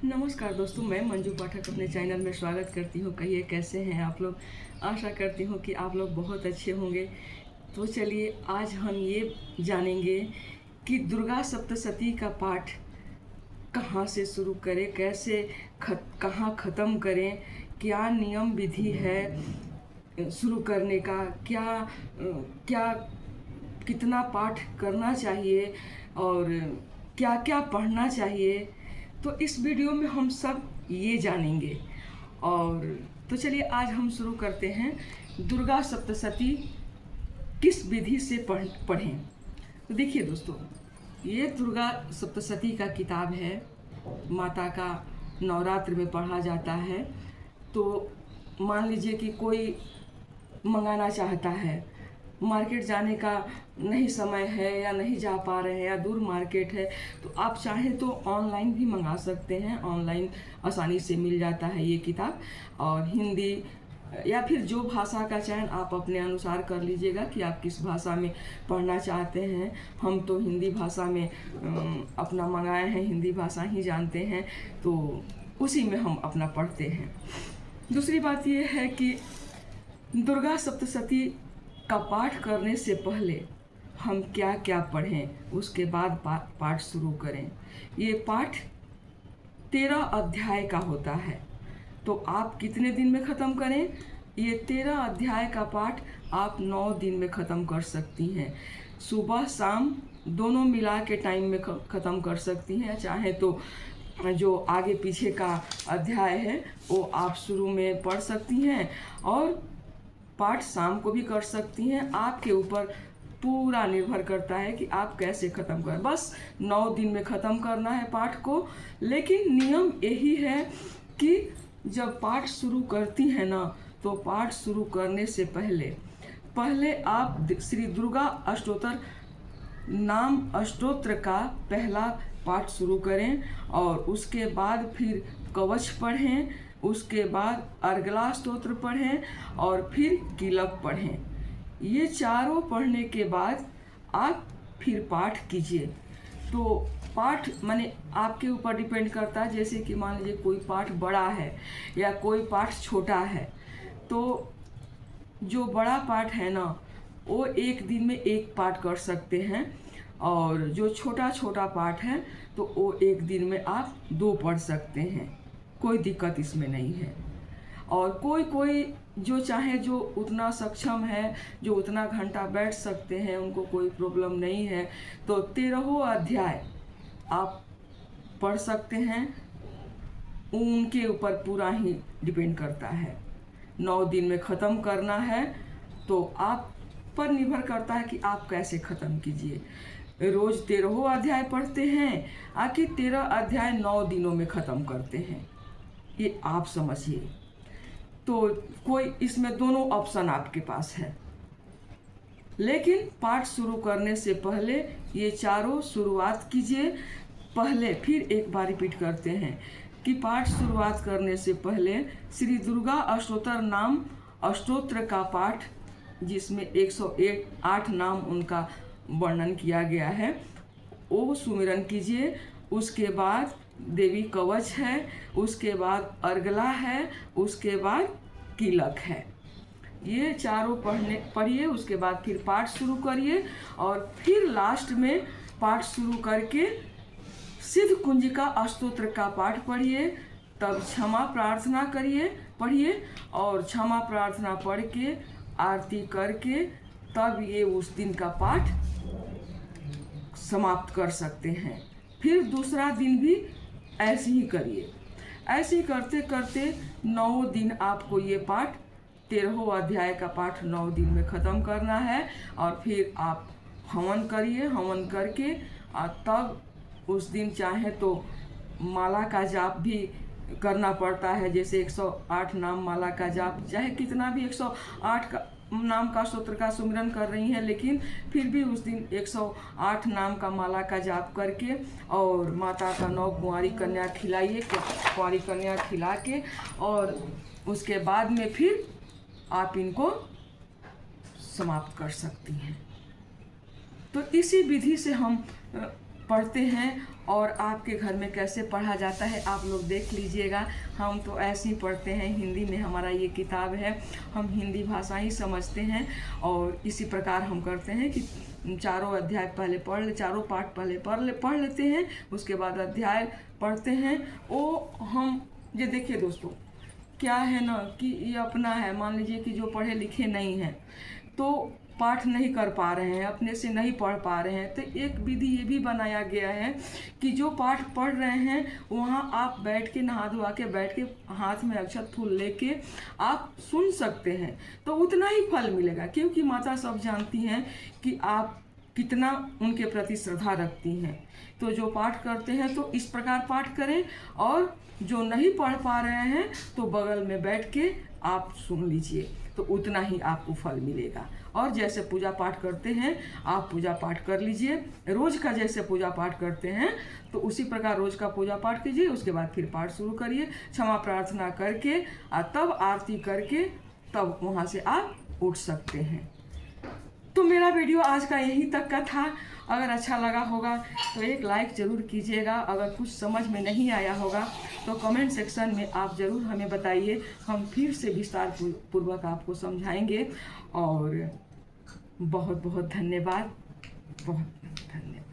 नमस्कार दोस्तों, मैं मंजू पाठक अपने चैनल में स्वागत करती हूँ। कहिए कैसे हैं आप लोग। आशा करती हूँ कि आप लोग बहुत अच्छे होंगे। तो चलिए आज हम ये जानेंगे कि दुर्गा सप्तशती का पाठ कहाँ से शुरू करें, कैसे कहाँ ख़त्म करें, क्या नियम विधि है शुरू करने का, क्या कितना पाठ करना चाहिए और क्या क्या पढ़ना चाहिए। तो इस वीडियो में हम सब ये जानेंगे। और तो चलिए आज हम शुरू करते हैं। दुर्गा सप्तशती किस विधि से पढ़ें। तो देखिए दोस्तों, ये दुर्गा सप्तशती का किताब है, माता का नवरात्र में पढ़ा जाता है। तो मान लीजिए कि कोई मंगाना चाहता है, मार्केट जाने का नहीं समय है या नहीं जा पा रहे हैं या दूर मार्केट है, तो आप चाहें तो ऑनलाइन भी मंगा सकते हैं। ऑनलाइन आसानी से मिल जाता है ये किताब। और हिंदी या फिर जो भाषा का चयन आप अपने अनुसार कर लीजिएगा कि आप किस भाषा में पढ़ना चाहते हैं। हम तो हिंदी भाषा में अपना मंगाए हैं, हिंदी भाषा ही जानते हैं, तो उसी में हम अपना पढ़ते हैं। दूसरी बात ये है कि दुर्गा सप्तशती का पाठ करने से पहले हम क्या क्या पढ़ें, उसके बाद पाठ शुरू करें। ये पाठ 13 अध्याय का होता है। तो आप कितने दिन में ख़त्म करें? ये 13 अध्याय का पाठ आप 9 दिन में ख़त्म कर सकती हैं। सुबह शाम दोनों मिला के टाइम में ख़त्म कर सकती हैं। चाहे तो जो आगे पीछे का अध्याय है वो आप शुरू में पढ़ सकती हैं और पाठ शाम को भी कर सकती हैं। आपके ऊपर पूरा निर्भर करता है कि आप कैसे ख़त्म करें। बस 9 दिन में ख़त्म करना है पाठ को। लेकिन नियम यही है कि जब पाठ शुरू करती हैं ना, तो पाठ शुरू करने से पहले आप श्री दुर्गा अष्टोत्तर नाम अष्टोत्र का पहला पाठ शुरू करें और उसके बाद फिर कवच पढ़ें, उसके बाद अर्गला स्तोत्र पढ़ें और फिर कीलक पढ़ें। ये चारों पढ़ने के बाद आप फिर पाठ कीजिए। तो पाठ माने आपके ऊपर डिपेंड करता है। जैसे कि मान लीजिए कोई पाठ बड़ा है या कोई पाठ छोटा है, तो जो बड़ा पाठ है ना, वो एक दिन में एक पाठ कर सकते हैं। और जो छोटा छोटा पाठ है तो वो एक दिन में आप 2 पढ़ सकते हैं। कोई दिक्कत इसमें नहीं है। और कोई जो चाहे, जो उतना सक्षम है, जो उतना घंटा बैठ सकते हैं, उनको कोई प्रॉब्लम नहीं है, तो 13 अध्याय आप पढ़ सकते हैं। उनके ऊपर पूरा ही डिपेंड करता है। 9 दिन में ख़त्म करना है तो आप पर निर्भर करता है कि आप कैसे ख़त्म कीजिए। रोज़ 13 अध्याय पढ़ते हैं, आखिर 13 अध्याय 9 दिनों में ख़त्म करते हैं, ये आप समझिए। तो कोई इसमें दोनों ऑप्शन आपके पास है। लेकिन पाठ शुरू करने से पहले ये चारों शुरुआत कीजिए। पहले फिर एक बार रिपीट करते हैं कि पाठ शुरुआत करने से पहले श्री दुर्गा अष्टोत्तर नाम अष्टोत्र का पाठ, जिसमें 108 नाम उनका वर्णन किया गया है, वो सुमिरन कीजिए। उसके बाद देवी कवच है, उसके बाद अर्गला है, उसके बाद कीलक है। ये चारों पढ़िए। उसके बाद फिर पाठ शुरू करिए और फिर लास्ट में पाठ शुरू करके सिद्ध कुंजिका अष्टोत्र का पाठ पढ़िए। तब क्षमा प्रार्थना पढ़िए और क्षमा प्रार्थना पढ़ के आरती करके तब ये उस दिन का पाठ समाप्त कर सकते हैं। फिर दूसरा दिन भी ऐसे ही करिए। ऐसे ही करते करते 9 दिन आपको ये पाठ 13 अध्याय का पाठ 9 दिन में ख़त्म करना है। और फिर आप हवन करिए। हवन करके और तब उस दिन चाहे तो माला का जाप भी करना पड़ता है। जैसे 108 नाम माला का जाप, चाहे कितना भी 108 का नाम का स्तोत्र का सुमिरन कर रही हैं, लेकिन फिर भी उस दिन 108 नाम का माला का जाप करके और माता का 9 कुंवारी कन्या खिलाइए। कुंवारी कन्या खिला के और उसके बाद में फिर आप इनको समाप्त कर सकती हैं। तो इसी विधि से हम पढ़ते हैं और आपके घर में कैसे पढ़ा जाता है आप लोग देख लीजिएगा। हम तो ऐसे ही पढ़ते हैं, हिंदी में हमारा ये किताब है, हम हिंदी भाषा ही समझते हैं और इसी प्रकार हम करते हैं कि चारों अध्याय पहले पढ़ ले, चारों पाठ पहले पढ़ लेते हैं, उसके बाद अध्याय पढ़ते हैं। हम ये देखिए दोस्तों, क्या है ना कि ये अपना है, मान लीजिए कि जो पढ़े लिखे नहीं हैं तो पाठ नहीं कर पा रहे हैं, अपने से नहीं पढ़ पा रहे हैं, तो एक विधि ये भी बनाया गया है कि जो पाठ पढ़ रहे हैं वहाँ आप बैठ के, नहा धोवा के बैठ के हाथ में अक्षत फूल लेके आप सुन सकते हैं, तो उतना ही फल मिलेगा। क्योंकि माता सब जानती हैं कि आप कितना उनके प्रति श्रद्धा रखती हैं। तो जो पाठ करते हैं तो इस प्रकार पाठ करें, और जो नहीं पढ़ पा रहे हैं तो बगल में बैठ के आप सुन लीजिए, तो उतना ही आपको फल मिलेगा। और जैसे पूजा पाठ करते हैं आप पूजा पाठ कर लीजिए, रोज का जैसे पूजा पाठ करते हैं तो उसी प्रकार रोज का पूजा पाठ कीजिए। उसके बाद फिर पाठ शुरू करिए, क्षमा प्रार्थना करके और तब आरती करके तब वहाँ से आप उठ सकते हैं। तो मेरा वीडियो आज का यहीं तक का था। अगर अच्छा लगा होगा तो एक लाइक ज़रूर कीजिएगा। अगर कुछ समझ में नहीं आया होगा तो कमेंट सेक्शन में आप ज़रूर हमें बताइए, हम फिर से विस्तार पूर्वक आपको समझाएंगे। और बहुत बहुत धन्यवाद, बहुत धन्यवाद।